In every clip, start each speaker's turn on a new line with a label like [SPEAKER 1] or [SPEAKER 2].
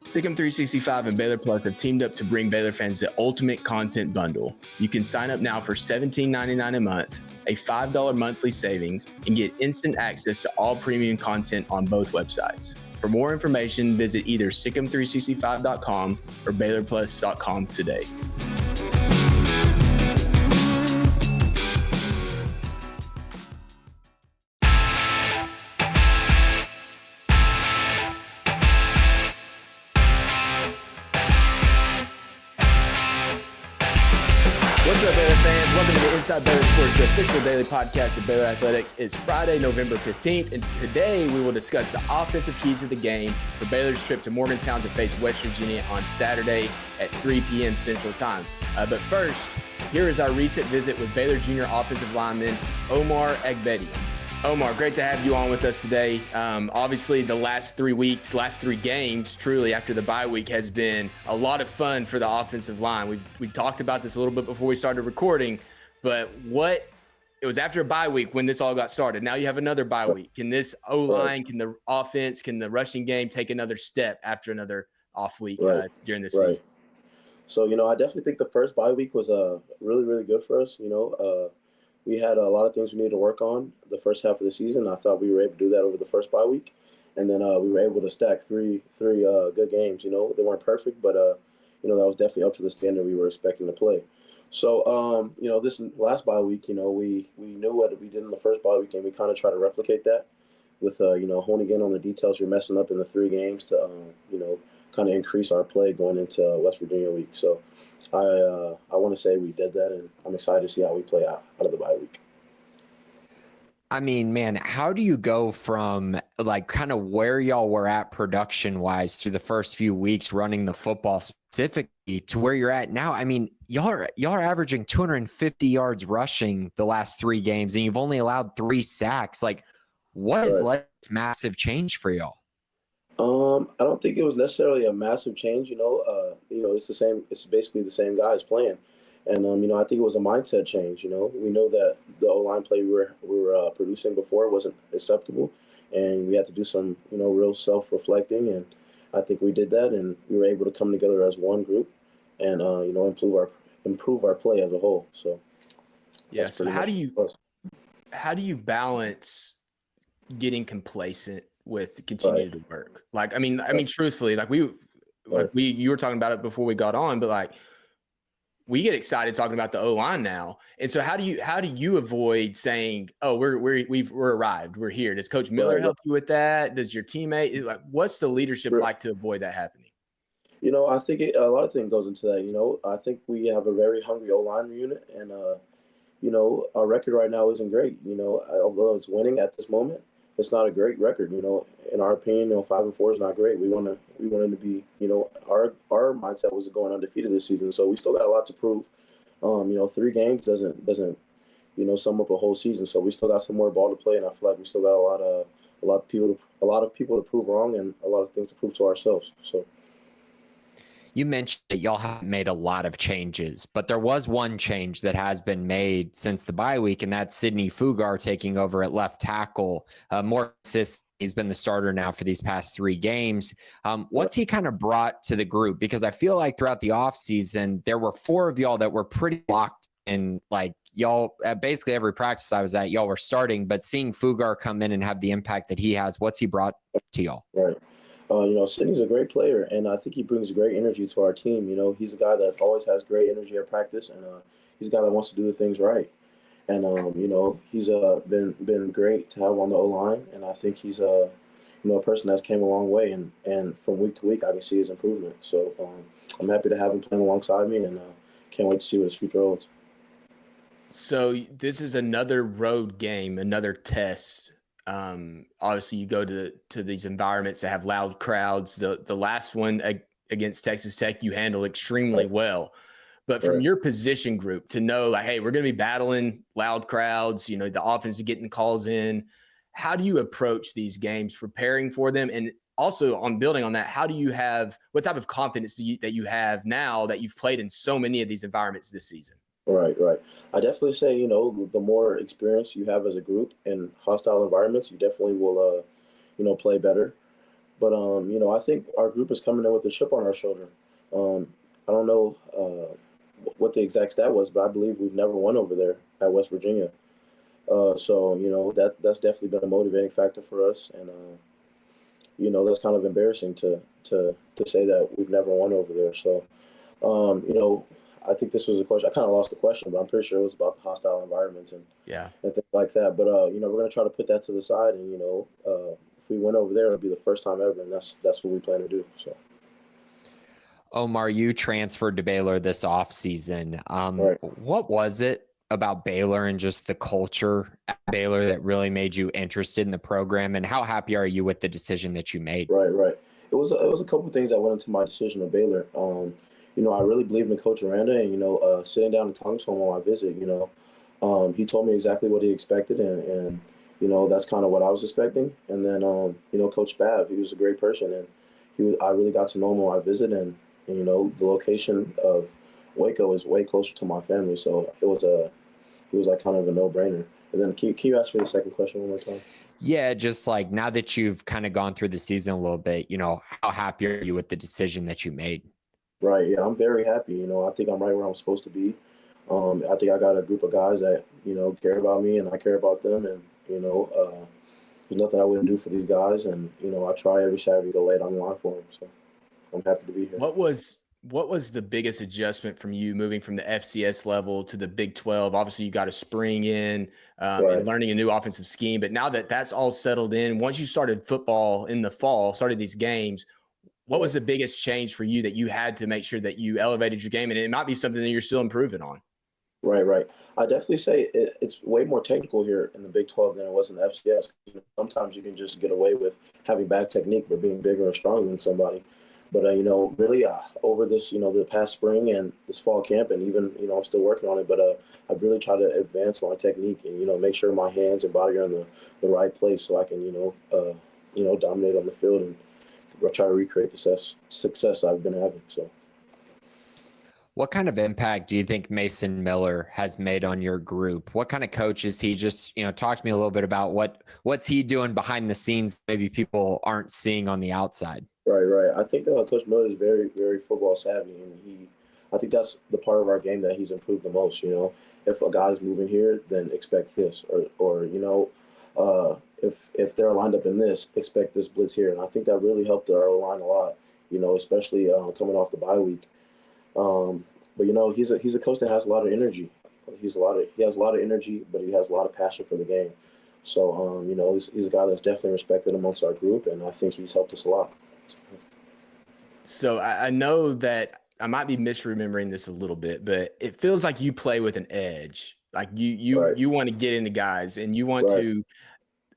[SPEAKER 1] Sikkim 365 and Baylor Plus have teamed up to bring Baylor fans the ultimate content bundle. You can sign up now for $17.99 a month, a $5 monthly savings, and get instant access to all premium content on both websites. For more information, visit either sikkim365.com or baylorplus.com today. What's up, Baylor fans? Welcome to Inside Baylor Sports, the official daily podcast of Baylor Athletics. It's Friday, November 15th, and today we will discuss the offensive keys of the game for Baylor's trip to Morgantown to face West Virginia on Saturday at 3 p.m. Central Time. But first, here is our recent visit with Baylor junior offensive lineman Omar Aigbedion. Omar, great to have you on with us today. Obviously, the last 3 weeks, last three games, truly after the bye week, has been a lot of fun for the offensive line. We talked about this a little bit before we started recording, but it was after a bye week when this all got started. Now you have another bye week. Can this O-line, can the offense, can the rushing game take another step after another off week during this season?
[SPEAKER 2] So, I definitely think the first bye week was really, really good for us. We had a lot of things we needed to work on the first half of the season. I thought we were able to do that over the first bye week. And then we were able to stack three good games. They weren't perfect, but, that was definitely up to the standard we were expecting to play. So, this last bye week, we knew what we did in the first bye week, and we kind of try to replicate that with, honing in on the details you're messing up in the three games to, kind of increase our play going into West Virginia week. So I want to say we did that, and I'm excited to see how we play out of the bye week.
[SPEAKER 3] I mean, man, how do you go from like kind of where y'all were at production wise through the first few weeks running the football specifically to where you're at now? I mean, y'all are averaging 250 yards rushing the last three games, and you've only allowed 3 sacks. Like, what has led to this massive change for y'all?
[SPEAKER 2] I don't think it was necessarily a massive change. It's the same. It's basically the same guys playing, and I think it was a mindset change. We know that the O-line play we were producing before wasn't acceptable, and we had to do some real self-reflecting, and I think we did that, and we were able to come together as one group, and improve our play as a whole. So
[SPEAKER 1] yeah. So how do you balance getting complacent with continuing to work? Like, I mean, truthfully, you were talking about it before we got on, but like we get excited talking about the O-line now. And so how do you avoid saying, oh, we're arrived, we're here? Does Coach Miller help you with that? Does your teammate, like, what's the leadership like to avoid that happening?
[SPEAKER 2] I think a lot of things goes into that. I think we have a very hungry O-line unit, and our record right now isn't great. Although it's winning at this moment, it's not a great record. In our opinion, 5-4 is not great. We wanted to be, our mindset was going undefeated this season. So we still got a lot to prove. 3 games doesn't sum up a whole season. So we still got some more ball to play, and I feel like we still got a lot of people to prove wrong, and a lot of things to prove to ourselves. So.
[SPEAKER 3] You mentioned that y'all haven't made a lot of changes, but there was one change that has been made since the bye week, and that's Sidney Fugar taking over at left tackle. More consistent. He's been the starter now for these past 3 games. What's he kind of brought to the group? Because I feel like throughout the offseason, there were 4 of y'all that were pretty locked in. Like, y'all, at basically every practice I was at, y'all were starting, but seeing Fugar come in and have the impact that he has, what's he brought to y'all?
[SPEAKER 2] Right. Sidney's a great player, and I think he brings great energy to our team. He's a guy that always has great energy at practice, and he's a guy that wants to do the things right. And, he's been great to have on the O-line, and I think he's a person that's came a long way, and from week to week I can see his improvement. So I'm happy to have him playing alongside me, and can't wait to see what his future holds.
[SPEAKER 1] So this is another road game, another test. Obviously you go to these environments that have loud crowds. The last one against Texas Tech, you handle extremely well, but from your position group to know like, hey, we're going to be battling loud crowds, the offense is getting calls in. How do you approach these games, preparing for them? And also on building on that, what type of confidence that you have now that you've played in so many of these environments this season?
[SPEAKER 2] Right. I definitely say, the more experience you have as a group in hostile environments, you definitely will, play better. But I think our group is coming in with a chip on our shoulder. I don't know what the exact stat was, but I believe we've never won over there at West Virginia. So that's definitely been a motivating factor for us, and that's kind of embarrassing to say that we've never won over there. So I think this was a question. I kind of lost the question, but I'm pretty sure it was about the hostile environment and things like that. But we're going to try to put that to the side, and if we win over there, it'll be the first time ever, and that's what we plan to do. So.
[SPEAKER 3] Omar, you transferred to Baylor this offseason.
[SPEAKER 2] Right.
[SPEAKER 3] What was it about Baylor and just the culture at Baylor that really made you interested in the program, and how happy are you with the decision that you made?
[SPEAKER 2] Right. It was a couple of things that went into my decision of Baylor. I really believed in Coach Aranda, and sitting down and talking to him on my visit, he told me exactly what he expected, and that's kind of what I was expecting. And then Coach Bav, he was a great person, and I really got to know him on my visit, and the location of Waco is way closer to my family, so it was like kind of a no-brainer. And then can you ask me the second question one more time?
[SPEAKER 3] Yeah, just like now that you've kind of gone through the season a little bit, how happy are you with the decision that you made?
[SPEAKER 2] Right. Yeah, I'm very happy. I think I'm right where I'm supposed to be. I think I got a group of guys that care about me, and I care about them, and there's nothing I wouldn't do for these guys, and I try every Saturday to lay it on the line for them. So I'm happy to be here.
[SPEAKER 1] What was the biggest adjustment from you moving from the FCS level to the Big 12? Obviously, you got a spring in
[SPEAKER 2] Right.
[SPEAKER 1] and learning a new offensive scheme. But now that that's all settled in, once you started football in the fall, started these games, what was the biggest change for you that you had to make sure that you elevated your game? And it might be something that you're still improving on.
[SPEAKER 2] Right. I definitely say it's way more technical here in the Big 12 than it was in the FCS. Sometimes you can just get away with having bad technique but being bigger or stronger than somebody. But, really over this, the past spring and this fall camp, and even, I'm still working on it, but I've really tried to advance my technique and, make sure my hands and body are in the right place so I can, dominate on the field and try to recreate the success I've been having. So.
[SPEAKER 3] What kind of impact do you think Mason Miller has made on your group? What kind of coach is he? Just, talk to me a little bit about what's he doing behind the scenes maybe people aren't seeing on the outside.
[SPEAKER 2] Right. I think Coach Miller is very, very football savvy, and I think that's the part of our game that he's improved the most. If a guy's moving here, then expect this, or if they're lined up in this, expect this blitz here. And I think that really helped our line a lot. Especially coming off the bye week. But he's a coach that has a lot of energy. He has a lot of energy, but he has a lot of passion for the game. So he's a guy that's definitely respected amongst our group, and I think he's helped us a lot.
[SPEAKER 1] So I know that I might be misremembering this a little bit, but it feels like you play with an edge. Like you want to get into guys, and you want to.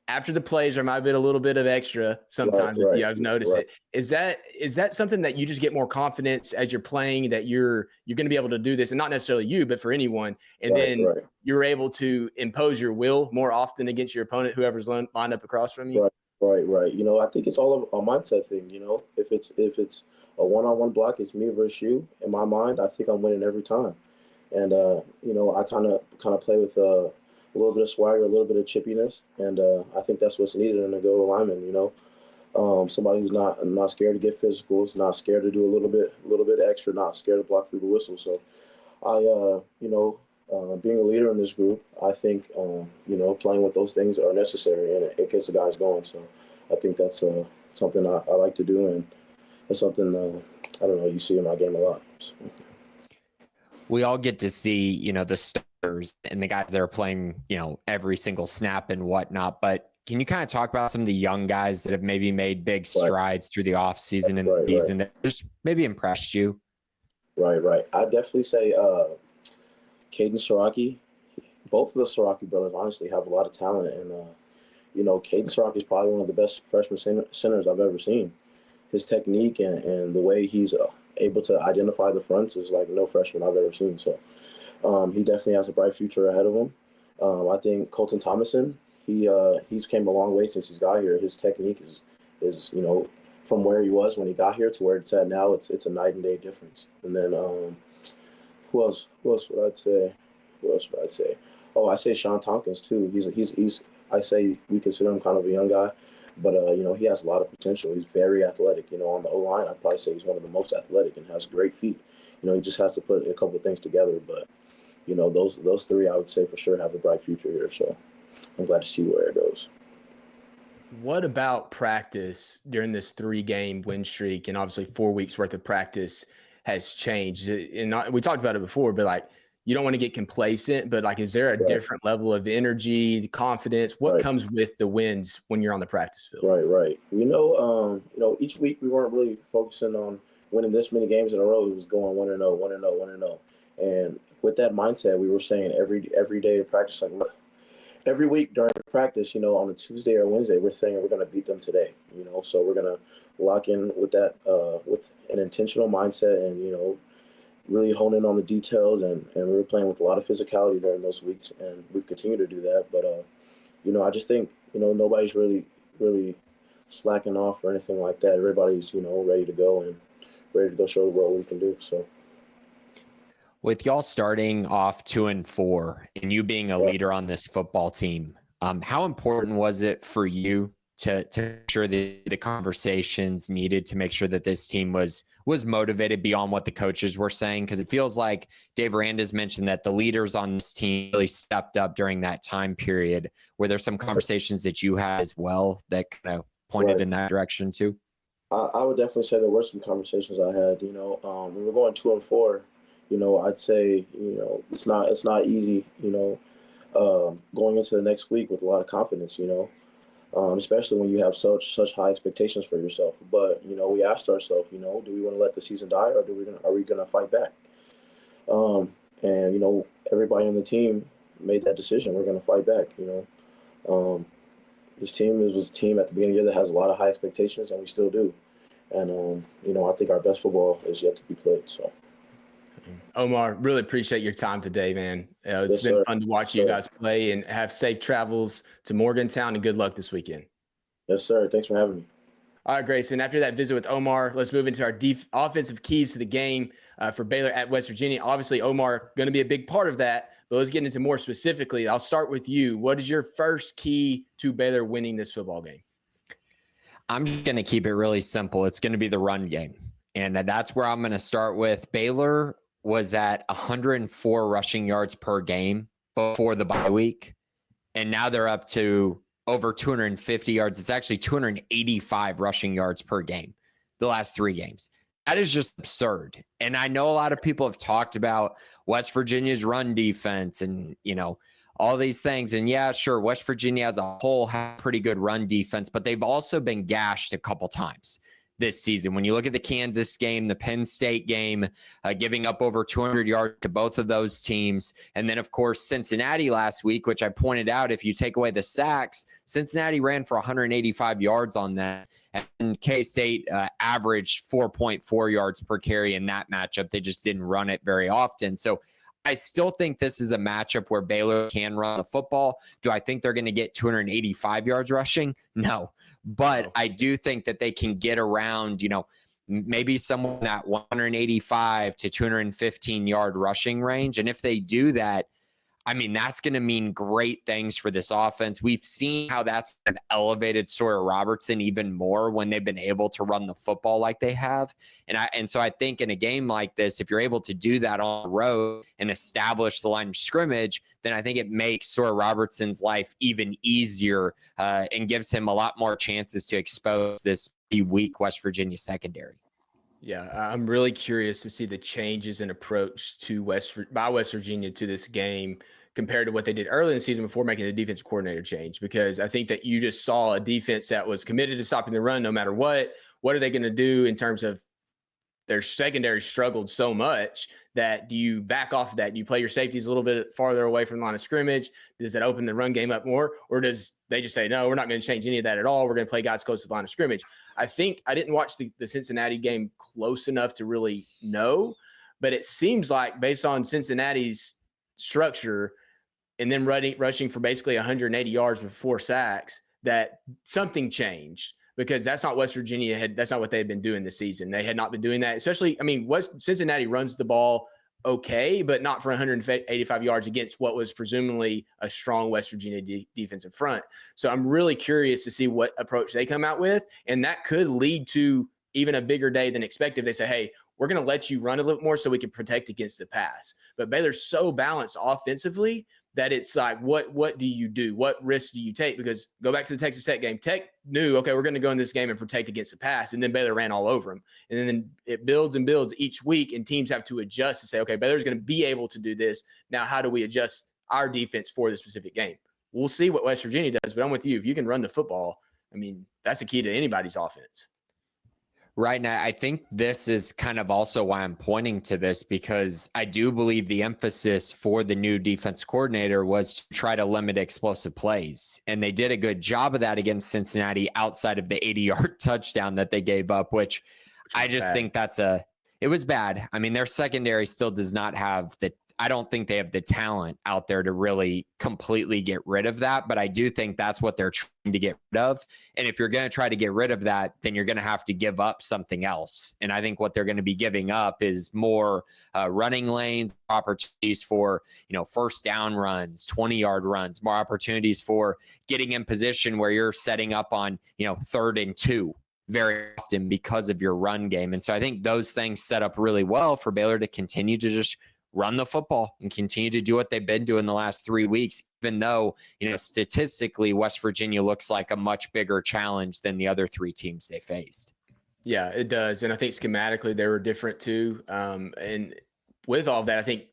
[SPEAKER 1] After the plays, there might be a little bit of extra sometimes with you. I've noticed it. Is that something that you just get more confidence as you're playing that you're going to be able to do this, and not necessarily you, but for anyone, and then you're able to impose your will more often against your opponent, whoever's lined up across from you?
[SPEAKER 2] Right. I think it's all a mindset thing. If it's a one-on-one block, it's me versus you. In my mind, I think I'm winning every time, and I kind of play with a little bit of swagger, a little bit of chippiness, and I think that's what's needed in a good lineman. Somebody who's not scared to get physical, is not scared to do a little bit extra, not scared to block through the whistle. So, being a leader in this group, I think playing with those things are necessary, and it gets the guys going. So, I think that's something I like to do, and it's something I don't know, you see in my game a lot. So.
[SPEAKER 3] We all get to see the starters and the guys that are playing every single snap and whatnot, but can you kind of talk about some of the young guys that have maybe made big strides through the off season and the season that just maybe impressed you?
[SPEAKER 2] Right. I'd definitely say Caden Siraki. Both of the Siraki brothers honestly have a lot of talent, and Caden Siraki is probably one of the best freshman centers I've ever seen. His technique and the way he's able to identify the fronts is like no freshman I've ever seen. So he definitely has a bright future ahead of him. I think Colton Thomason, he's came a long way since he's got here. His technique is from where he was when he got here to where it's at now, it's a night and day difference. And then who else would I say? Oh, I say Sean Tompkins too. He's I say we consider him kind of a young guy, But, he has a lot of potential. He's very athletic. On the O-line, I'd probably say he's one of the most athletic and has great feet. He just has to put a couple of things together. But, those three, I would say for sure have a bright future here. So I'm glad to see where it goes.
[SPEAKER 1] What about practice during this 3-game win streak and obviously 4 weeks worth of practice has changed? And we talked about it before, but you don't want to get complacent, but is there a different level of energy, confidence? What comes with the wins when you're on the practice field?
[SPEAKER 2] Right. Each week we weren't really focusing on winning this many games in a row. It was going 1-0, 1-0, 1-0. And with that mindset, we were saying every day of practice, every week during practice, on a Tuesday or Wednesday, we're saying we're going to beat them today, so we're going to lock in with that, with an intentional mindset and, really hone in on the details. And we were playing with a lot of physicality during those weeks, and we've continued to do that. But, I just think, nobody's really slacking off or anything like that. Everybody's, ready to go show the world what we can do. So.
[SPEAKER 3] With y'all starting off 2-4 and you being a leader on this football team, how important was it for you to ensure the conversations needed to make sure that this team was motivated beyond what the coaches were saying? Because it feels like Dave Aranda's mentioned that the leaders on this team really stepped up during that time period. Were there some conversations that you had as well that kind of pointed in that direction too?
[SPEAKER 2] I would definitely say there were some conversations I had. We were going 2-4. I'd say, it's not easy, going into the next week with a lot of confidence, especially when you have such high expectations for yourself. But, we asked ourselves, do we want to let the season die, or are we going to fight back? And, everybody on the team made that decision. We're going to fight back, This team was a team at the beginning of the year that has a lot of high expectations, and we still do. And, I think our best football is yet to be played, so.
[SPEAKER 1] Omar, really appreciate your time today, man. It's been fun to watch you guys play, and have safe travels to Morgantown, and good luck this weekend.
[SPEAKER 2] Yes, sir. Thanks for having me.
[SPEAKER 1] All right, Grayson, after that visit with Omar, let's move into our offensive keys to the game for Baylor at West Virginia. Obviously, Omar going to be a big part of that, but let's get into more specifically. I'll start with you. What is your first key to Baylor winning this football game?
[SPEAKER 3] I'm just going to keep it really simple. It's going to be the run game, and that's where I'm going to start with. Baylor was at 104 rushing yards per game before the bye week, and now they're up to over 250 yards. It's actually 285 rushing yards per game the last 3 games. That is just absurd. And I know a lot of people have talked about West Virginia's run defense and, all these things. And yeah, sure, West Virginia as a whole have pretty good run defense, but they've also been gashed a couple times this season. When you look at the Kansas game, the Penn State game, giving up over 200 yards to both of those teams. And then, of course, Cincinnati last week, which I pointed out, if you take away the sacks, Cincinnati ran for 185 yards on that. And K-State averaged 4.4 yards per carry in that matchup. They just didn't run it very often. So I still think this is a matchup where Baylor can run the football. Do I think they're going to get 285 yards rushing? No. But I do think that they can get around, maybe somewhere in that 185 to 215 yard rushing range. And if they do that, that's going to mean great things for this offense. We've seen how that's elevated Sawyer Robertson even more when they've been able to run the football like they have. And so I think in a game like this, if you're able to do that on the road and establish the line of scrimmage, then I think it makes Sawyer Robertson's life even easier and gives him a lot more chances to expose this weak West Virginia secondary.
[SPEAKER 1] Yeah, I'm really curious to see the changes in approach to West Virginia to this game compared to what they did early in the season before making the defensive coordinator change, because I think that you just saw a defense that was committed to stopping the run no matter what. What are they going to do in terms of their secondary struggled so much that do you back off of that? Do you play your safeties a little bit farther away from the line of scrimmage? Does that open the run game up more? Or does they just say, no, we're not going to change any of that at all. We're going to play guys close to the line of scrimmage. I think I didn't watch the Cincinnati game close enough to really know, but it seems like based on Cincinnati's structure and then rushing for basically 180 yards with 4 sacks, that something changed. Because that's not West Virginia that's not what they had been doing this season. They had not been doing that, especially, Cincinnati runs the ball okay, but not for 185 yards against what was presumably a strong West Virginia defensive front. So I'm really curious to see what approach they come out with. And that could lead to even a bigger day than expected. They say, hey, we're going to let you run a little more so we can protect against the pass. But Baylor's so balanced offensively that it's like, what do you do? What risks do you take? Because go back to the Texas Tech game. Tech knew, okay, we're going to go in this game and protect against the pass. And then Baylor ran all over them. And then it builds and builds each week, and teams have to adjust to say, okay, Baylor's going to be able to do this. Now, how do we adjust our defense for the specific game? We'll see what West Virginia does, but I'm with you. If you can run the football, I mean, that's a key to anybody's offense.
[SPEAKER 3] Right now, I think this is kind of also why I'm pointing to this, because I do believe the emphasis for the new defense coordinator was to try to limit explosive plays. And they did a good job of that against Cincinnati outside of the 80-yard touchdown that they gave up, which I just think it was bad. I mean, their secondary still does not have I don't think they have the talent out there to really completely get rid of that, but I do think that's what they're trying to get rid of. And if you're going to try to get rid of that, then you're going to have to give up something else. And I think what they're going to be giving up is more running lanes, opportunities for, first down runs, 20-yard runs, more opportunities for getting in position where you're setting up on, 3rd and 2 very often because of your run game. And so I think those things set up really well for Baylor to continue to just run the football and continue to do what they've been doing the last 3 weeks, even though, statistically, West Virginia looks like a much bigger challenge than the other 3 teams they faced.
[SPEAKER 1] Yeah, it does. And I think schematically they were different too. And with all of that, I think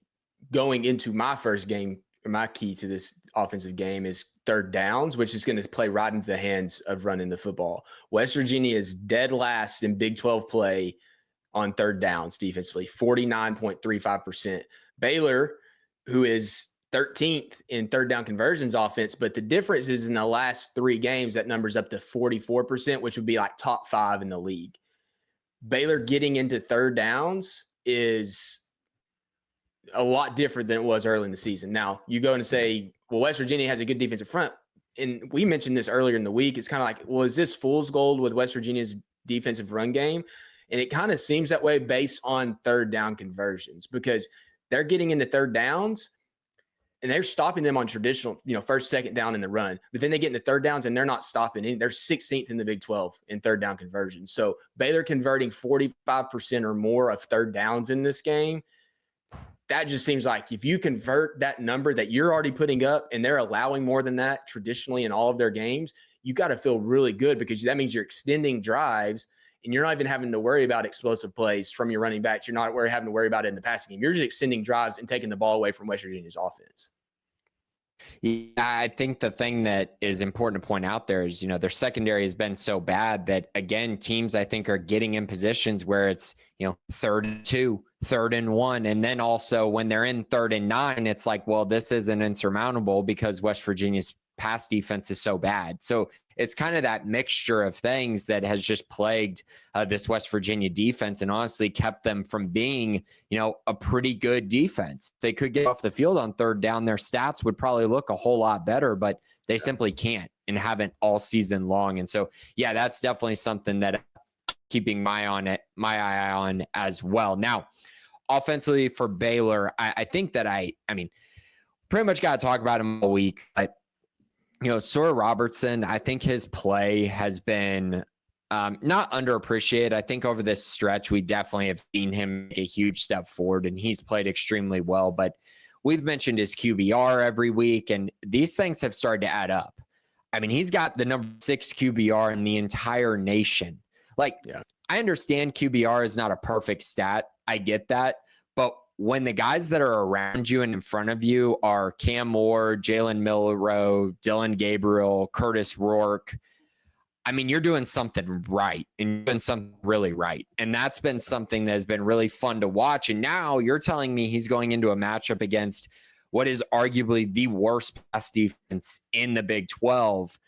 [SPEAKER 1] going into my first game, my key to this offensive game is third downs, which is going to play right into the hands of running the football. West Virginia is dead last in Big 12 play on third downs defensively, 49.35%. Baylor, who is 13th in third down conversions offense, but the difference is in the last 3 games, that number's up to 44%, which would be like top 5 in the league. Baylor getting into third downs is a lot different than it was early in the season. Now, you go and say, well, West Virginia has a good defensive front. And we mentioned this earlier in the week. It's kind of like, well, is this fool's gold with West Virginia's defensive run game? And it kind of seems that way based on third down conversions, because they're getting into third downs and they're stopping them on traditional, first, second down in the run. But then they get into third downs and they're not stopping any. They're 16th in the Big 12 in third down conversions. So Baylor converting 45% or more of third downs in this game. That just seems like if you convert that number that you're already putting up and they're allowing more than that traditionally in all of their games, you got to feel really good, because that means you're extending drives. And you're not even having to worry about explosive plays from your running backs. You're not having to worry about it in the passing game. You're just extending drives and taking the ball away from West Virginia's offense.
[SPEAKER 3] Yeah, I think the thing that is important to point out there is, their secondary has been so bad that, again, teams I think are getting in positions where it's, 3rd and 2, 3rd and 1. And then also when they're in 3rd and 9, it's like, well, this isn't insurmountable because West Virginia's pass defense is so bad. So it's kind of that mixture of things that has just plagued this West Virginia defense and honestly kept them from being, a pretty good defense. If they could get off the field on third down, their stats would probably look a whole lot better, but they simply can't and haven't all season long. And so, yeah, that's definitely something that I'm keeping my eye on as well. Now, offensively for Baylor, I think that I mean, pretty much got to talk about him all week, but Sora Robertson, I think his play has been not underappreciated. I think over this stretch, we definitely have seen him make a huge step forward, and he's played extremely well. But we've mentioned his QBR every week, and these things have started to add up. I mean, he's got the number 6 QBR in the entire nation. I understand QBR is not a perfect stat. I get that. But when the guys that are around you and in front of you are Cam Moore, Jalen Milroe, Dylan Gabriel, Curtis Rourke, I mean, you're doing something right, and you're doing something really right. And that's been something that has been really fun to watch. And now you're telling me he's going into a matchup against what is arguably the worst pass defense in the Big 12.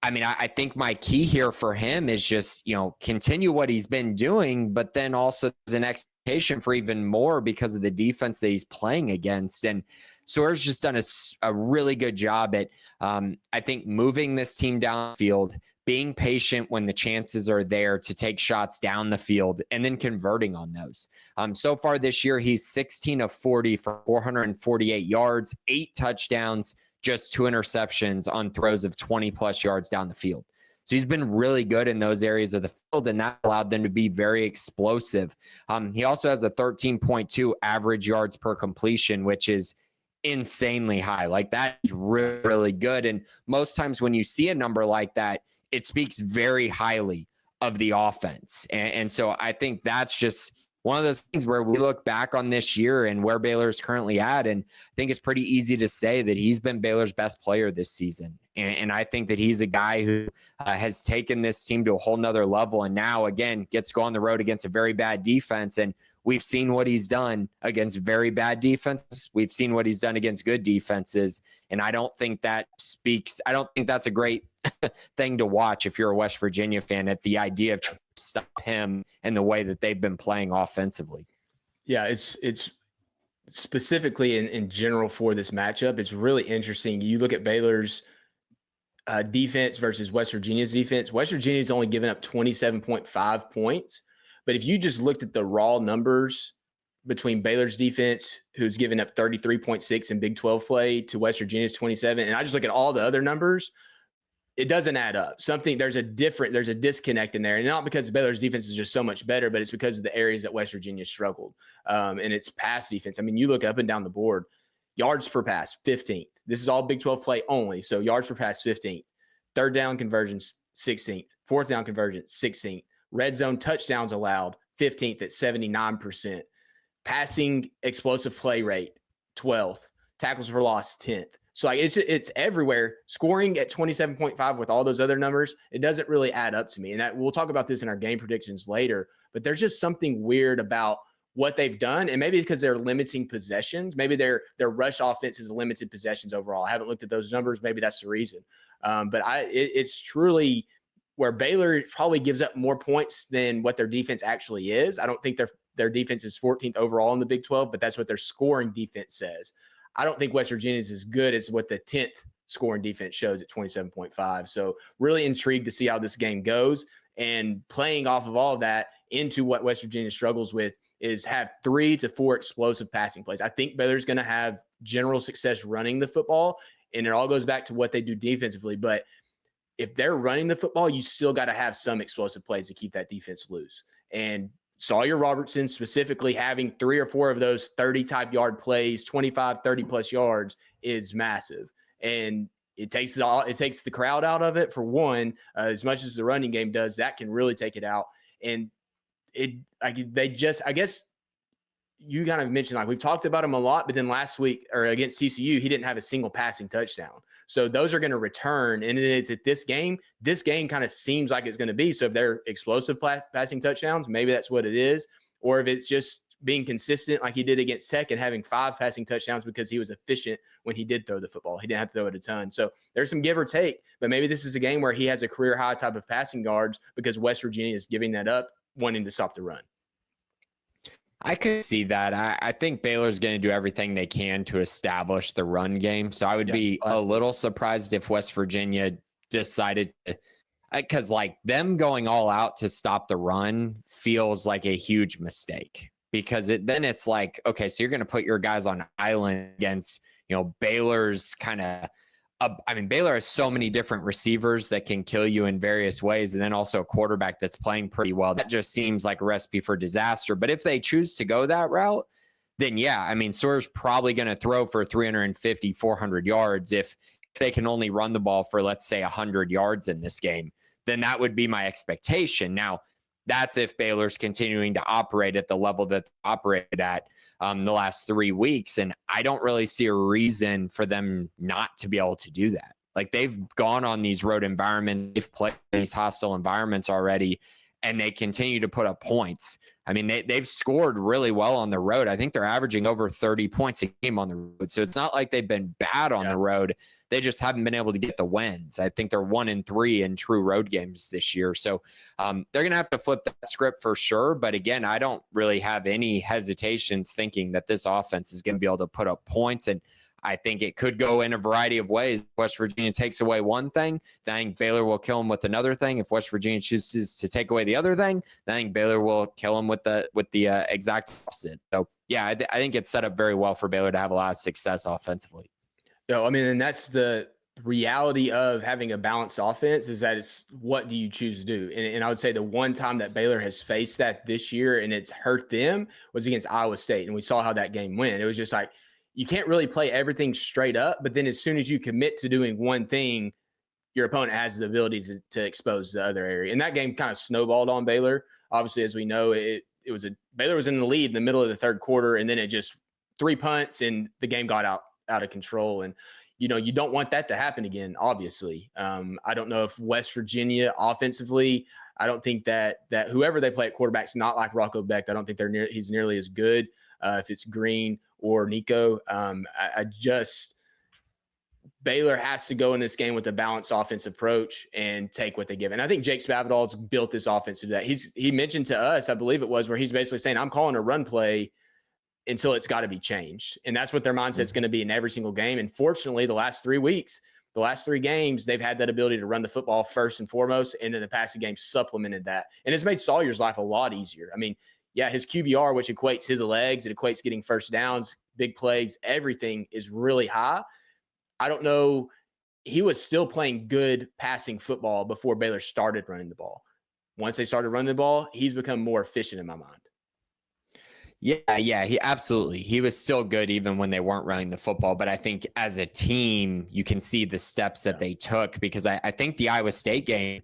[SPEAKER 3] I mean, I think my key here for him is just, continue what he's been doing, but then also there's an expectation for even more because of the defense that he's playing against. And Sora's just done a really good job at, I think, moving this team downfield, being patient when the chances are there to take shots down the field and then converting on those. So far this year, he's 16 of 40 for 448 yards, 8 touchdowns, just 2 interceptions on throws of 20 plus yards down the field. So he's been really good in those areas of the field, and that allowed them to be very explosive. He also has a 13.2 average yards per completion, which is insanely high. Like, that is really, really good. And most times when you see a number like that, it speaks very highly of the offense. And so I think that's just one of those things where we look back on this year and where Baylor is currently at. And I think it's pretty easy to say that he's been Baylor's best player this season. And I think that he's a guy who has taken this team to a whole nother level. And now, again, gets to go on the road against a very bad defense. And we've seen what he's done against very bad defenses. We've seen what he's done against good defenses. And I don't think that's a great thing to watch if you're a West Virginia fan, at the idea of trying to stop him and the way that they've been playing offensively.
[SPEAKER 1] Yeah, it's specifically in general for this matchup. It's really interesting. You look at Baylor's defense versus West Virginia's defense. West Virginia's only given up 27.5 points. But if you just looked at the raw numbers between Baylor's defense, who's given up 33.6 in Big 12 play, to West Virginia's 27, and I just look at all the other numbers, it doesn't add up. There's a disconnect in there. And not because Baylor's defense is just so much better, but it's because of the areas that West Virginia struggled. And it's pass defense. I mean, you look up and down the board, yards per pass, 15th. This is all Big 12 play only. So yards per pass, 15th. Third down conversions, 16th. Fourth down conversions, 16th. Red zone touchdowns allowed, 15th at 79%. Passing explosive play rate, 12th. Tackles for loss, 10th. So like it's everywhere. Scoring at 27.5 with all those other numbers, it doesn't really add up to me. And we'll talk about this in our game predictions later, but there's just something weird about what they've done. And maybe because they're limiting possessions. Maybe their rush offense is limited possessions overall. I haven't looked at those numbers. Maybe that's the reason. But it's truly where Baylor probably gives up more points than what their defense actually is. I don't think their defense is 14th overall in the Big 12, but that's what their scoring defense says. I don't think West Virginia is as good as what the 10th scoring defense shows at 27.5. So really intrigued to see how this game goes, and playing off of all of that into what West Virginia struggles with is have 3 to 4 explosive passing plays. I think Baylor's going to have general success running the football, and it all goes back to what they do defensively. But if they're running the football, you still got to have some explosive plays to keep that defense loose. And Sawyer Robertson specifically having 3 or 4 of those 30-type yard plays, 25, 30-plus yards is massive. And it takes the crowd out of it, for one, as much as the running game does. That can really take it out. And I guess you kind of mentioned, like, we've talked about him a lot, but then last week, or against TCU, he didn't have a single passing touchdown. So those are going to return. And then it's at this game kind of seems like it's going to be. So if they're explosive passing touchdowns, maybe that's what it is. Or if it's just being consistent like he did against Tech and having 5 passing touchdowns because he was efficient when he did throw the football. He didn't have to throw it a ton. So there's some give or take, but maybe this is a game where he has a career high type of passing yards because West Virginia is giving that up, wanting to stop the run.
[SPEAKER 3] I could see that. I think Baylor's going to do everything they can to establish the run game. So I would be a little surprised if West Virginia decided to, because like them going all out to stop the run feels like a huge mistake, because then it's like, okay, so you're going to put your guys on island against, Baylor's kind of, Baylor has so many different receivers that can kill you in various ways, and then also a quarterback that's playing pretty well. That just seems like a recipe for disaster. But if they choose to go that route, then yeah, Sawyer's probably going to throw for 350, 400 yards. If they can only run the ball for, let's say, 100 yards in this game, then that would be my expectation. Now, that's if Baylor's continuing to operate at the level that they operated at the last 3 weeks. And I don't really see a reason for them not to be able to do that. Like, they've gone on these road environments, they've played these hostile environments already, and they continue to put up points. They've scored really well on the road. I think they're averaging over 30 points a game on the road. So it's not like they've been bad on the road. They just haven't been able to get the wins. I think they're 1-3 in true road games this year. So they're going to have to flip that script for sure. But again, I don't really have any hesitations thinking that this offense is going to be able to put up points. And I think it could go in a variety of ways. If West Virginia takes away one thing, then I think Baylor will kill them with another thing. If West Virginia chooses to take away the other thing, then I think Baylor will kill them with the exact opposite. So, yeah, I think it's set up very well for Baylor to have a lot of success offensively.
[SPEAKER 1] No, I mean, and that's the reality of having a balanced offense, is that it's what do you choose to do? And I would say the one time that Baylor has faced that this year and it's hurt them was against Iowa State. And we saw how that game went. It was just like, you can't really play everything straight up, but then as soon as you commit to doing one thing, your opponent has the ability to expose the other area. And that game kind of snowballed on Baylor. Obviously, as we know, Baylor was in the lead in the middle of the third quarter, and then it just 3 punts and the game got out of control. And, you don't want that to happen again, obviously. I don't know if West Virginia offensively, I don't think that whoever they play at quarterback's not like Rocco Becht. I don't think he's nearly as good if it's Green or Nico. Baylor has to go in this game with a balanced offensive approach and take what they give. And I think Jake Spavital's built this offense to do that. He mentioned to us, I believe it was, where he's basically saying, I'm calling a run play until it's got to be changed. And that's what their mindset's going to be in every single game. And fortunately, the last 3 games, they've had that ability to run the football first and foremost, and then the passing game supplemented that. And it's made Sawyer's life a lot easier. I mean, yeah, his QBR, which equates his legs, it equates getting first downs, big plays, everything is really high. I don't know. He was still playing good passing football before Baylor started running the ball. Once they started running the ball, he's become more efficient in my mind.
[SPEAKER 3] Yeah, he was still good even when they weren't running the football. But I think as a team, you can see the steps that they took, because I think the Iowa State game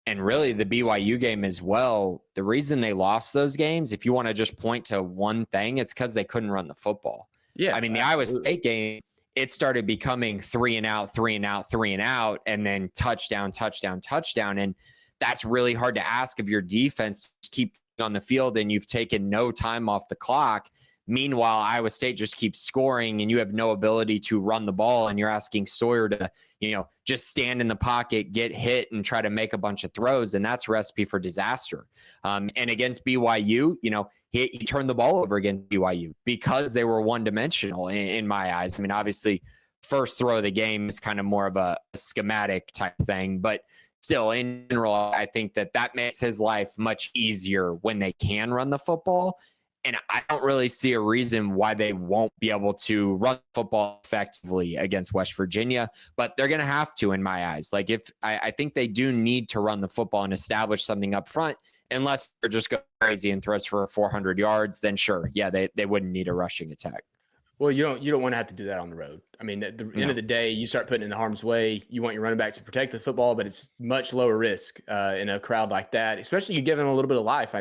[SPEAKER 3] and really the BYU game as well, the reason they lost those games, if you want to just point to one thing, it's because they couldn't run the football. Yeah, I mean, the Iowa State game, it started becoming 3 and out, 3 and out, 3 and out, and then touchdown. And that's really hard to ask of your defense to keep on the field, and you've taken no time off the clock. Meanwhile, Iowa State just keeps scoring and you have no ability to run the ball, and you're asking Sawyer to, just stand in the pocket, get hit, and try to make a bunch of throws. And that's a recipe for disaster. And against BYU, he turned the ball over against BYU because they were one-dimensional in my eyes. I mean, obviously, first throw of the game is kind of more of a schematic type thing, but still, in general, I think that makes his life much easier when they can run the football. And I don't really see a reason why they won't be able to run football effectively against West Virginia, but they're going to have to, in my eyes. Like, I think they do need to run the football and establish something up front, unless they're just going crazy and throws for 400 yards, then sure. Yeah, they wouldn't need a rushing attack.
[SPEAKER 1] Well, you don't want to have to do that on the road. I mean, at the end of the day, you start putting in the harm's way. You want your running back to protect the football, but it's much lower risk in a crowd like that, especially you give them a little bit of life.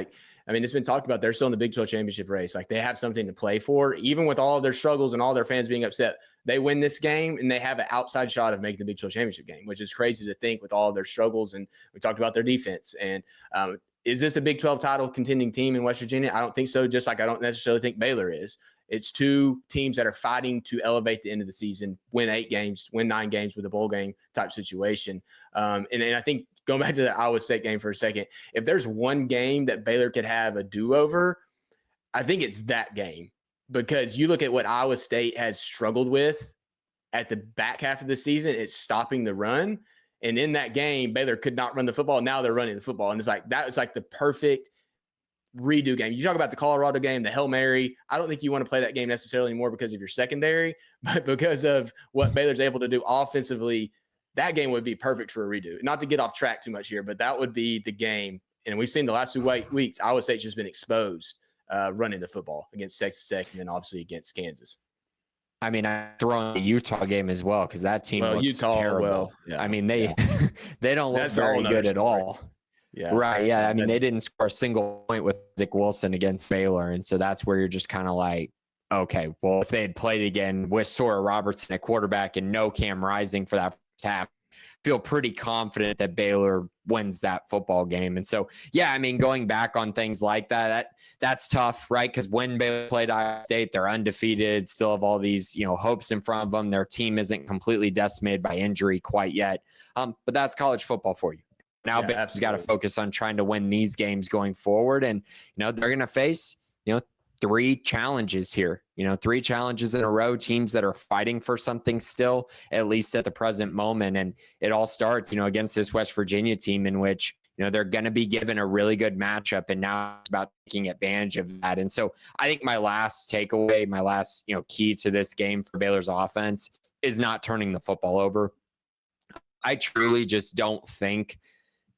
[SPEAKER 1] It's been talked about. They're still in the Big 12 championship race. Like, they have something to play for, even with all of their struggles and all their fans being upset. They win this game and they have an outside shot of making the Big 12 championship game, which is crazy to think with all of their struggles. And we talked about their defense. And is this a Big 12 title contending team in West Virginia? I don't think so. Just like I don't necessarily think Baylor is. It's two teams that are fighting to elevate the end of the season, win 8 games, win 9 games with a bowl game type situation. And I think going back to the Iowa State game for a second, if there's one game that Baylor could have a do-over, I think it's that game, because you look at what Iowa State has struggled with at the back half of the season, it's stopping the run. And in that game, Baylor could not run the football. Now they're running the football. And it's like, that is like the perfect redo game. You talk about the Colorado game, the Hail Mary. I don't think you want to play that game necessarily anymore because of your secondary, but because of what Baylor's able to do offensively, that game would be perfect for a redo. Not to get off track too much here, but that would be the game. And we've seen the last 2 weeks, Iowa State's just been exposed running the football against Texas Tech and then obviously against Kansas.
[SPEAKER 3] I mean, I throw in the Utah game as well, because that team looks terrible.
[SPEAKER 1] Yeah.
[SPEAKER 3] I mean, they don't look very good at all.
[SPEAKER 1] Yeah.
[SPEAKER 3] Right. Yeah. I mean, they didn't score a single point with Zach Wilson against Baylor. And so that's where you're just kind of like, okay, well, if they had played again with Sawyer Robertson at quarterback and no Cam Rising for that first half, feel pretty confident that Baylor wins that football game. And so, yeah, I mean, going back on things like that's tough, right? Because when Baylor played Iowa State, they're undefeated, still have all these, hopes in front of them. Their team isn't completely decimated by injury quite yet. But that's college football for you. Now Baylor's got to focus on trying to win these games going forward. And, they're going to face, three challenges here, 3 challenges in a row, teams that are fighting for something still, at least at the present moment. And it all starts, against this West Virginia team in which, they're going to be given a really good matchup, and now it's about taking advantage of that. And so I think my last takeaway, my last, key to this game for Baylor's offense is not turning the football over. I truly just don't think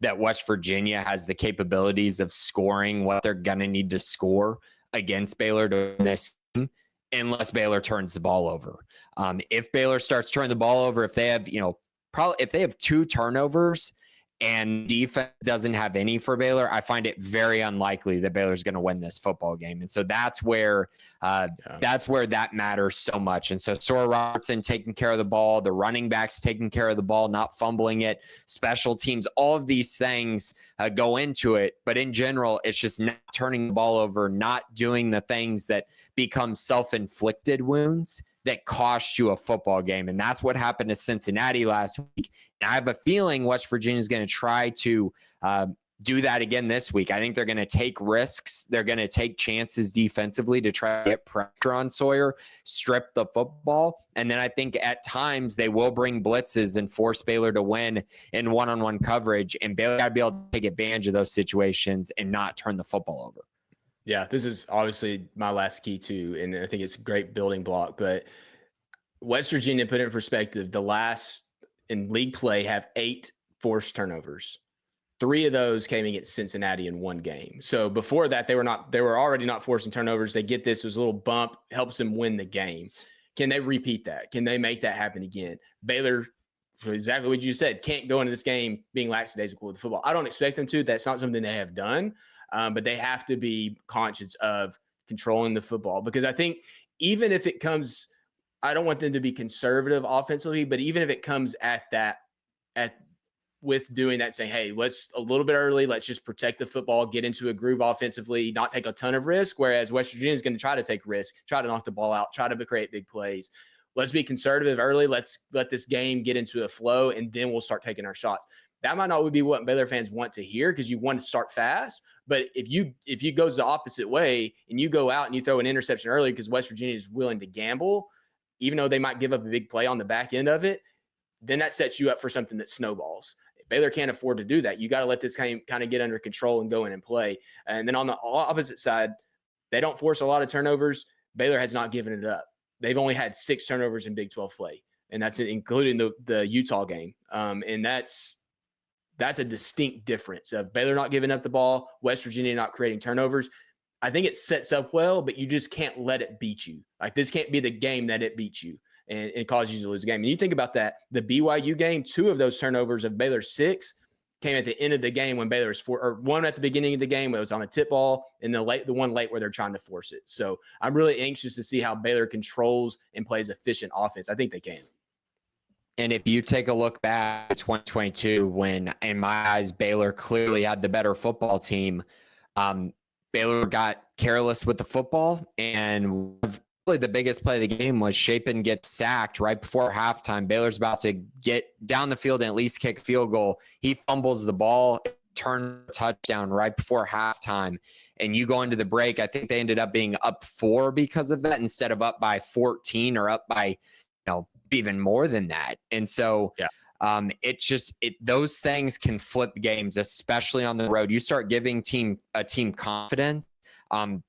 [SPEAKER 3] that West Virginia has the capabilities of scoring what they're going to need to score against Baylor to win this game unless Baylor turns the ball over. If Baylor starts turning the ball over, if they have, probably if they have 2 turnovers and defense doesn't have any for Baylor, I find it very unlikely that Baylor's going to win this football game. And so that's where that matters so much. And so Sora Robertson taking care of the ball, the running backs taking care of the ball, not fumbling it, special teams, all of these things go into it. But in general, it's just not turning the ball over, not doing the things that become self-inflicted wounds that cost you a football game. And that's what happened to Cincinnati last week. And I have a feeling West Virginia is going to try to do that again this week. I think they're going to take risks. They're going to take chances defensively to try to get pressure on Sawyer, strip the football. And then I think at times they will bring blitzes and force Baylor to win in one-on-one coverage. And Baylor got to be able to take advantage of those situations and not turn the football over.
[SPEAKER 1] Yeah, this is obviously my last key too, and I think it's a great building block. But West Virginia, put it in perspective, the last in league play have 8 forced turnovers. 3 of those came against Cincinnati in one game. So before that, they were already not forcing turnovers. They get this, it was a little bump, helps them win the game. Can they repeat that? Can they make that happen again? Baylor, exactly what you said, can't go into this game being lackadaisical with the football. I don't expect them to. That's not something they have done. But they have to be conscious of controlling the football, because I think even if it comes, I don't want them to be conservative offensively, but even if it comes with doing that, saying, hey, let's a little bit early, let's just protect the football, get into a groove offensively, not take a ton of risk. Whereas West Virginia is going to try to take risk, try to knock the ball out, try to create big plays. Let's be conservative early. Let's let this game get into a flow, and then we'll start taking our shots. That might not be what Baylor fans want to hear, because you want to start fast. But if you go the opposite way and you go out and you throw an interception early because West Virginia is willing to gamble, even though they might give up a big play on the back end of it, then that sets you up for something that snowballs. Baylor can't afford to do that. You got to let this game kind of get under control and go in and play. And then on the opposite side, they don't force a lot of turnovers. Baylor has not given it up. They've only had 6 turnovers in Big 12 play, and that's including the Utah game. And that's a distinct difference of Baylor not giving up the ball, West Virginia not creating turnovers. I think it sets up well, but you just can't let it beat you. Like, this can't be the game that it beats you and it causes you to lose the game. And you think about that, the BYU game, 2 of those turnovers of Baylor's 6 came at the end of the game when Baylor's 4, or one at the beginning of the game where it was on a tip ball, and the one late where they're trying to force it. So I'm really anxious to see how Baylor controls and plays efficient offense. I think they can.
[SPEAKER 3] And if you take a look back at 2022, when, in my eyes, Baylor clearly had the better football team, Baylor got careless with the football, and really the biggest play of the game was Shapen gets sacked right before halftime. Baylor's about to get down the field and at least kick a field goal. He fumbles the ball, turn touchdown right before halftime, and you go into the break. I think they ended up being up 4 because of that, instead of up by 14 or up by, even more than that. And so it's just those things can flip games, especially on the road. You start giving a team confidence,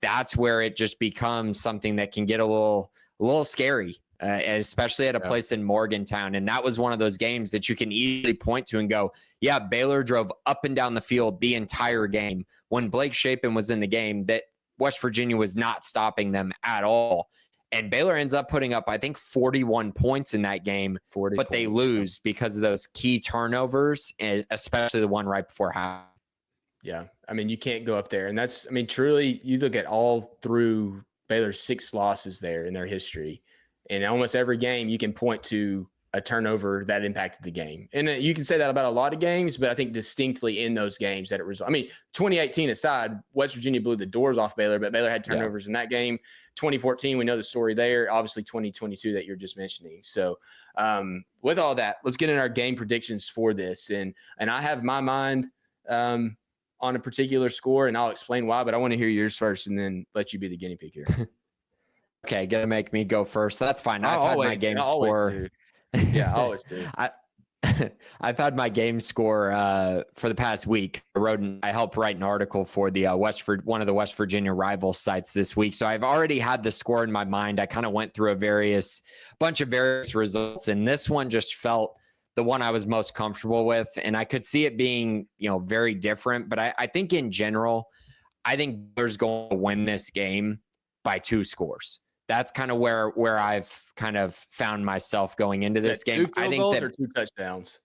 [SPEAKER 3] that's where it just becomes something that can get a little scary, especially at a place in Morgantown. And that was one of those games that you can easily point to and go, yeah, Baylor drove up and down the field the entire game. When Blake Shapen was in the game, that West Virginia was not stopping them at all. And Baylor ends up putting up, I think, 41 points in that game, but they lose because of those key turnovers, and especially the one right before half.
[SPEAKER 1] Yeah. I mean, you can't go up there. And truly, you look at all through Baylor's 6 losses there in their history, and almost every game you can point to a turnover that impacted the game. And you can say that about a lot of games, but I think distinctly in those games that it resulted. 2018 aside, West Virginia blew the doors off Baylor, but Baylor had turnovers in that game. 2014, we know the story there. Obviously, 2022 that you're just mentioning. So with all that, let's get in our game predictions for this. And I have my mind on a particular score, and I'll explain why, but I want to hear yours first and then let you be the guinea pig here.
[SPEAKER 3] Okay, gonna make me go first. That's fine. I've had my game score.
[SPEAKER 1] Yeah, I always do.
[SPEAKER 3] I've had my game score for the past week. I helped write an article for the one of the West Virginia rival sites this week. So I've already had the score in my mind. I kind of went through a bunch of various results, and this one just felt the one I was most comfortable with. And I could see it being, very different. But I think in general, I think Baylor's going to win this game by 2 scores. That's kind of where I've kind of found myself going into this game.
[SPEAKER 1] 2 field goals or 2 touchdowns?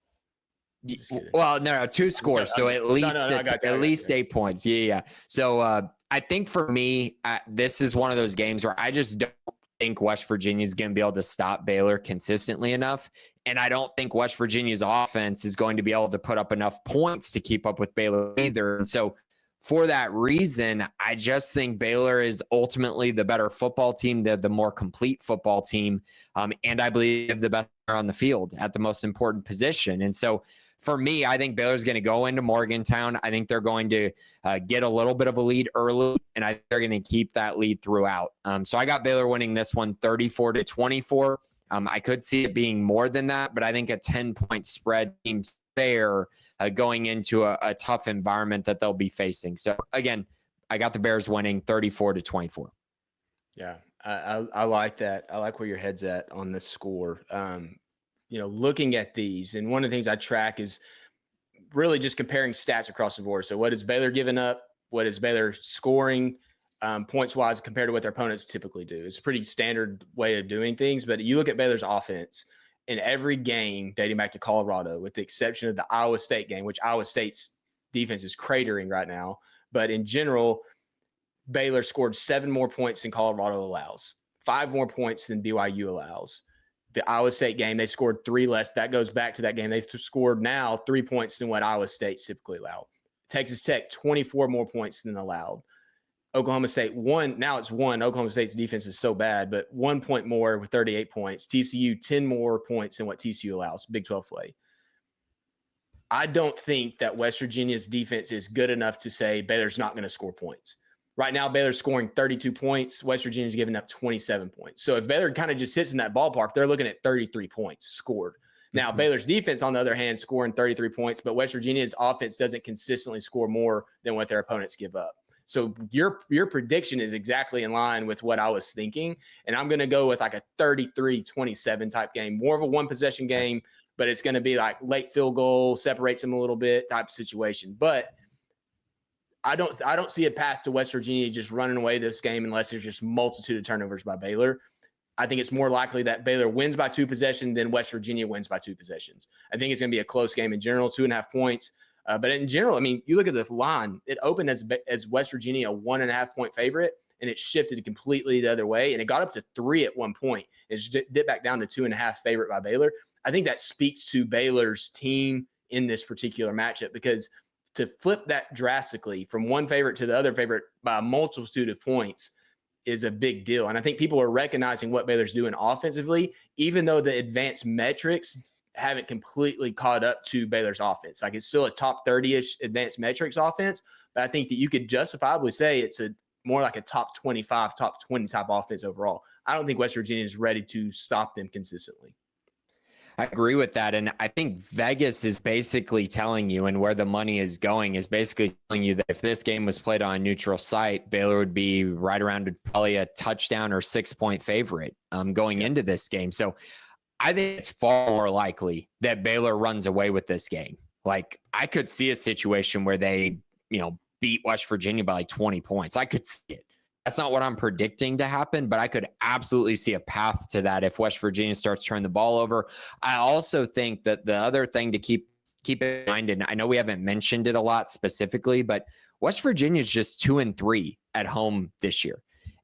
[SPEAKER 3] Well, no, 2 scores. So at least 8 points. Yeah. So I think for me, this is one of those games where I just don't think West Virginia is going to be able to stop Baylor consistently enough. And I don't think West Virginia's offense is going to be able to put up enough points to keep up with Baylor either. And so for that reason, I just think Baylor is ultimately the better football team, the more complete football team, and I believe the best player on the field at the most important position. And so for me, I think Baylor's going to go into Morgantown. I think they're going to get a little bit of a lead early, and I think they're going to keep that lead throughout. So I got Baylor winning this one 34-24. I could see it being more than that, but I think a 10-point spread seems fair going into a tough environment that they'll be facing. So again, I got the Bears winning 34-24.
[SPEAKER 1] Yeah, I like that. I like where your head's at on this score. Looking at these, and one of the things I track is really just comparing stats across the board. So what is Baylor giving up? What is Baylor scoring points wise compared to what their opponents typically do? It's a pretty standard way of doing things, but you look at Baylor's offense in every game dating back to Colorado, with the exception of the Iowa State game, which Iowa State's defense is cratering right now. But in general, Baylor scored 7 more points than Colorado allows, 5 more points than BYU allows. The Iowa State game, they scored 3 less. That goes back to that game. They scored now 3 points than what Iowa State typically allowed. Texas Tech, 24 more points than allowed. Oklahoma State, 1. Now it's 1. Oklahoma State's defense is so bad, but 1 point more with 38 points. TCU, 10 more points than what TCU allows. Big 12 play. I don't think that West Virginia's defense is good enough to say Baylor's not going to score points. Right now, Baylor's scoring 32 points. West Virginia's giving up 27 points. So if Baylor kind of just sits in that ballpark, they're looking at 33 points scored. Now, Baylor's defense, on the other hand, scoring 33 points, but West Virginia's offense doesn't consistently score more than what their opponents give up. So your prediction is exactly in line with what I was thinking. And I'm going to go with like a 33-27 type game, more of a 1-possession game, but it's going to be like late field goal, separates them a little bit type of situation. But I don't see a path to West Virginia just running away this game unless there's just multitude of turnovers by Baylor. I think it's more likely that Baylor wins by 2 possessions than West Virginia wins by 2 possessions. I think it's going to be a close game in general, 2.5 points. But in general, I mean, you look at the line, it opened as West Virginia a 1.5 point favorite, and it shifted completely the other way. And it got up to 3 at one point. It dipped back down to 2.5 favorite by Baylor. I think that speaks to Baylor's team in this particular matchup, because to flip that drastically from one favorite to the other favorite by a multitude of points is a big deal. And I think people are recognizing what Baylor's doing offensively, even though the advanced metrics haven't completely caught up to Baylor's offense. Like, it's still a top 30-ish advanced metrics offense, but I think that you could justifiably say it's more like a top 25, top 20 type offense overall. I don't think West Virginia is ready to stop them consistently.
[SPEAKER 3] I agree with that. And I think Vegas is basically telling you, and where the money is going is basically telling you that if this game was played on a neutral site, Baylor would be right around probably a touchdown or 6-point favorite going into this game. So I think it's far more likely that Baylor runs away with this game. Like, I could see a situation where they, beat West Virginia by like 20 points. I could see it. That's not what I'm predicting to happen, but I could absolutely see a path to that if West Virginia starts turning the ball over. I also think that the other thing to keep in mind, and I know we haven't mentioned it a lot specifically, but West Virginia is just 2-3 at home this year.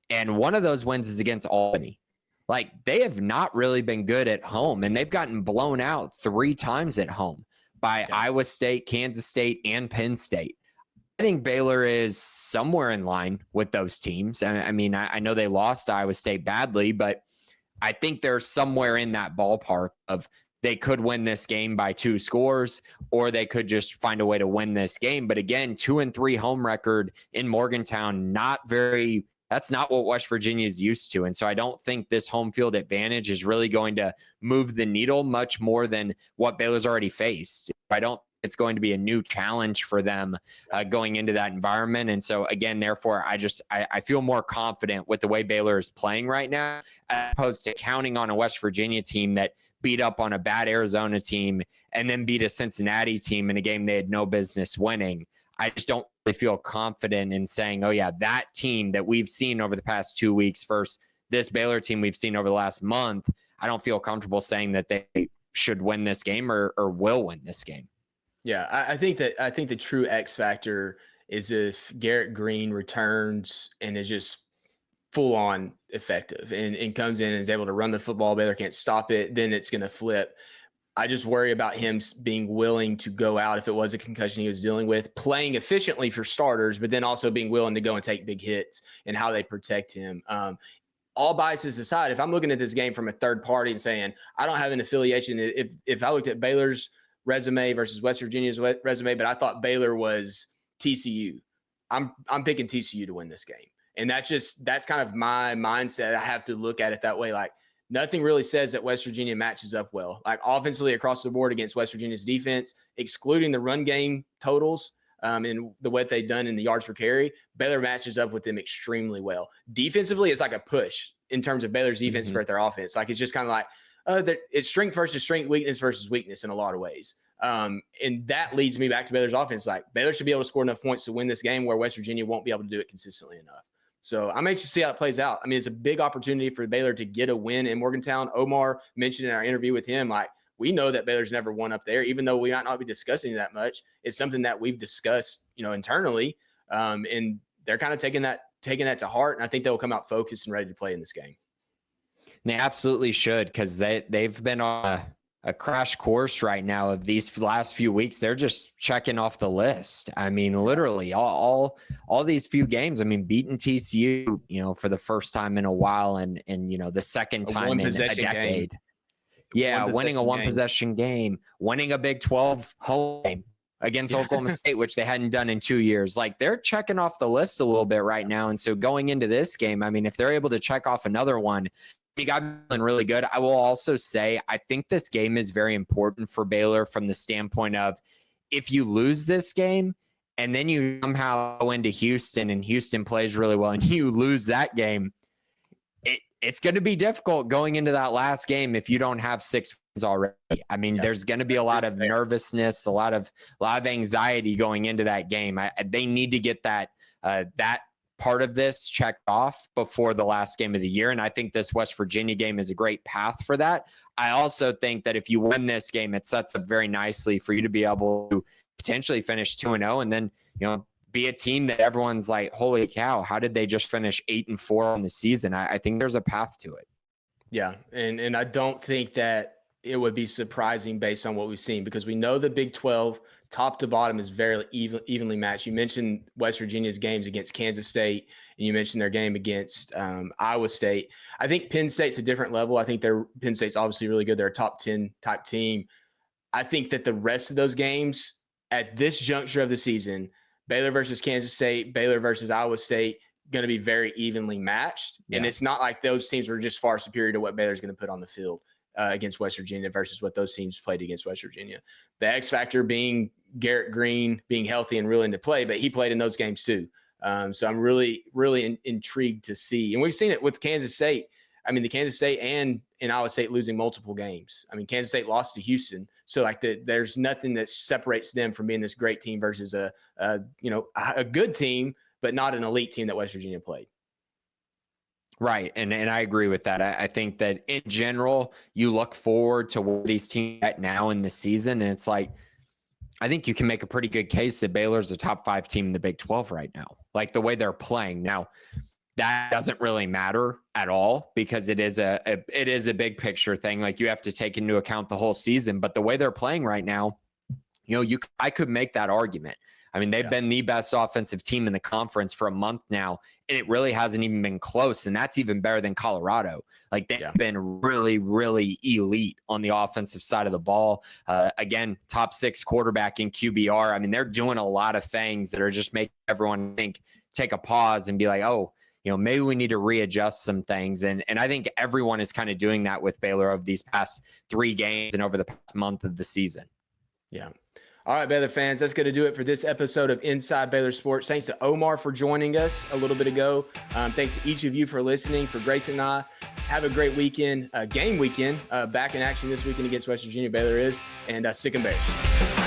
[SPEAKER 3] And one of those wins is against Albany. Like, they have not really been good at home, and they've gotten blown out 3 times at home by Iowa State, Kansas State, and Penn State. I think Baylor is somewhere in line with those teams. I mean, I know they lost Iowa State badly, but I think they're somewhere in that ballpark of they could win this game by 2 scores, or they could just find a way to win this game. But again, 2-3 home record in Morgantown, that's not what West Virginia is used to. And so I don't think this home field advantage is really going to move the needle much more than what Baylor's already faced. I don't think it's going to be a new challenge for them going into that environment. And so again, therefore, I feel more confident with the way Baylor is playing right now, as opposed to counting on a West Virginia team that beat up on a bad Arizona team and then beat a Cincinnati team in a game they had no business winning. I just don't really feel confident in saying, oh yeah, that team that we've seen over the past 2 weeks versus this Baylor team we've seen over the last month, I don't feel comfortable saying that they should win this game or will win this game.
[SPEAKER 1] Yeah, I think the true X factor is if Garrett Green returns and is just full on effective and comes in and is able to run the football, Baylor can't stop it, then it's going to flip. I just worry about him being willing to go out if it was a concussion he was dealing with, playing efficiently for starters, but then also being willing to go and take big hits and how they protect him. All biases aside, if I'm looking at this game from a third party and saying, I don't have an affiliation, if I looked at Baylor's resume versus West Virginia's resume, but I thought Baylor was TCU, I'm picking TCU to win this game. And that's kind of my mindset. I have to look at it that way. Like, nothing really says that West Virginia matches up well. Like, offensively across the board against West Virginia's defense, excluding the run game totals and the what they've done in the yards per carry, Baylor matches up with them extremely well. Defensively, it's like a push in terms of Baylor's defense for their offense. Like, it's just kind of like it's strength versus strength, weakness versus weakness in a lot of ways. And that leads me back to Baylor's offense. Like, Baylor should be able to score enough points to win this game where West Virginia won't be able to do it consistently enough. So I'm anxious to see how it plays out. I mean, it's a big opportunity for Baylor to get a win in Morgantown. Omar mentioned in our interview with him, like, we know that Baylor's never won up there, even though we might not be discussing it that much. It's something that we've discussed, internally. And they're kind of taking that to heart. And I think they'll come out focused and ready to play in this game.
[SPEAKER 3] They absolutely should, because they've been on a crash course right now of these last few weeks. They're just checking off the list. I mean, literally all these few games. I mean, beating TCU, for the first time in a while, and the second time in a decade.
[SPEAKER 1] Game.
[SPEAKER 3] Yeah, winning a one-possession game, winning a Big 12 home game against Oklahoma State, which they hadn't done in 2 years. Like, they're checking off the list a little bit right now. And so going into this game, I mean, if they're able to check off another one, you got feeling really good. I will also say, I think this game is very important for Baylor from the standpoint of, if you lose this game and then you somehow go into Houston and Houston plays really well and you lose that game, it's going to be difficult going into that last game if you don't have 6 wins already. I mean, there's going to be a lot of nervousness, a lot of anxiety going into that game. They need to get that part of this checked off before the last game of the year. And I think this West Virginia game is a great path for that. I also think that if you win this game, it sets up very nicely for you to be able to potentially finish 2-0 and then, be a team that everyone's like, holy cow, how did they just finish 8-4 on the season? I think there's a path to it.
[SPEAKER 1] Yeah. And I don't think that it would be surprising based on what we've seen, because we know the Big 12 top to bottom is very evenly matched. You mentioned West Virginia's games against Kansas State, and you mentioned their game against Iowa State. I think Penn State's a different level. I think Penn State's obviously really good. They're a top 10 type team. I think that the rest of those games at this juncture of the season, Baylor versus Kansas State, Baylor versus Iowa State, going to be very evenly matched. Yeah. And it's not like those teams are just far superior to what Baylor's going to put on the field against West Virginia versus what those teams played against West Virginia. The X factor being Garrett Green being healthy and willing to play, but he played in those games too. So I'm really, really intrigued to see. And we've seen it with Kansas State. I mean, the Kansas State and Iowa State losing multiple games. I mean, Kansas State lost to Houston. So like there's nothing that separates them from being this great team versus a good team, but not an elite team that West Virginia played.
[SPEAKER 3] Right. And I agree with that. I think that in general, you look forward to where these teams at now in the season. And it's like, I think you can make a pretty good case that Baylor's a top 5 team in the Big 12 right now, like the way they're playing. Now, that doesn't really matter at all because it is a big picture thing. Like, you have to take into account the whole season, but the way they're playing right now, I could make that argument. I mean, they've been the best offensive team in the conference for a month now, and it really hasn't even been close. And that's even better than Colorado. Like, they've been really, really elite on the offensive side of the ball. Again, top 6 quarterback in QBR. I mean, they're doing a lot of things that are just making everyone take a pause and be like, oh, maybe we need to readjust some things. And I think everyone is kind of doing that with Baylor over these past 3 games and over the past month of the season.
[SPEAKER 1] Yeah. All right, Baylor fans, that's going to do it for this episode of Inside Baylor Sports. Thanks to Omar for joining us a little bit ago. Thanks to each of you for listening. For Grayson and I, have a great weekend, game weekend, back in action this weekend against West Virginia. Baylor is, and sick and Bears.